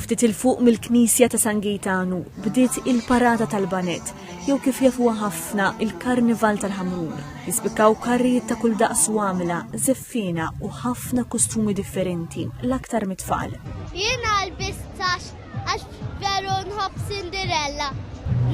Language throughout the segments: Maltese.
Ftit il-fuq mill-Knisja ta' San Gejtanu bdiet il-parata tal-banet, jew kif jafuha ħafna il-Karnival tal-Ħamrun. Jispikkaw karrijiet ta' kull daqs wamla, żeffina u ħafna kostumi differenti, l-aktar mit-tfal. Jiena l-bistax għax veru nħobb Cinderella.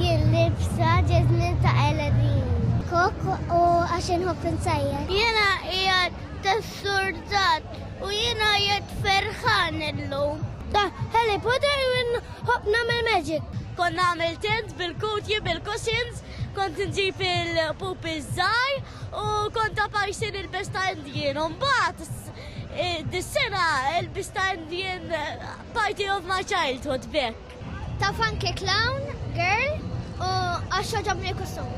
Jien libsa ġezmin ta' Eladin. Kok u għax nħobb nsajjer. Jiena qiegħed tas-surdat u jiena qiegħed ferħan illum. Da, Harry Potter u nħobb nagħmel magic. Kont nagħmel tent bil-kutji bil-cushions, kont nġib il-pupi żgħar u kont apajsin il-besta Indian. Mbagħad dis-sena il-besta Indian party of my childhood back. Taf anke clown girl u għax ġobni l-kostum.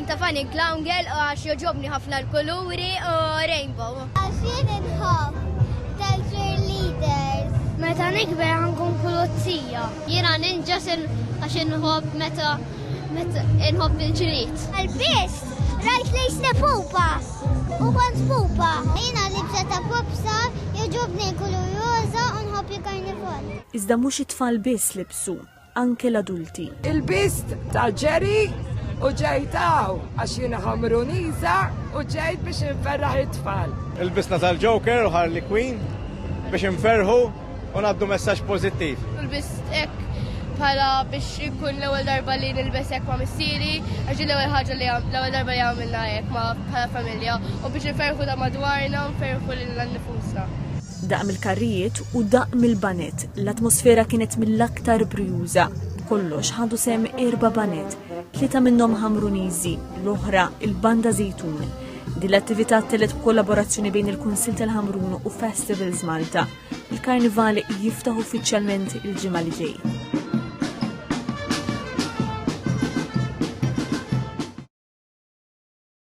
Taf anke clown girl u għax ġobni ħafna l-kuluri u rainbow. Għax jien inħobb tal-cheerleaders. Meta nikber ħankun pulizija. Jiena ninja għax inħobb meta inħobb il-ġrid. Għal-bist, rajt lejsna pupa u kont pupa. Jiena libsa ta' popstar jogħġobni l-kulur roza u nħobb il-karnival. Iżda mhux it-tfal biss libsu, anke l-adulti. Il-bist ta' Ġeri u ġejtaw għax jiena ħamruniża u ġejt biex nferraħ it-tfal. Il-bisna tal-Joker u Harley Quinn biex nferħu u nabdu messaġġ pożittiv. Il-bist ek bħala biex ikun l-ewwel darba li nilbes hekk ma' missieri, għax l-ewwel ħaġa li l-ewwel darba li għamilna hekk ma' bħala familja u biex nferħu ta' madwarna u nferħu lil nifusna. Daqm il-karrijiet u daqm il-banet, l-atmosfera kienet mill-aktar brjuża. Kollox ħadu sem 4 banet, 3 minnhom Ħamruniżi, l-oħra il-Banda Zejtun. Din l-attività telet b'kollaborazzjoni bejn il-Kunsill tal-Ħamrun u Festivals Malta. Il-Karnival jiftaħ uffiċjalment il-ġimgħa li ġej.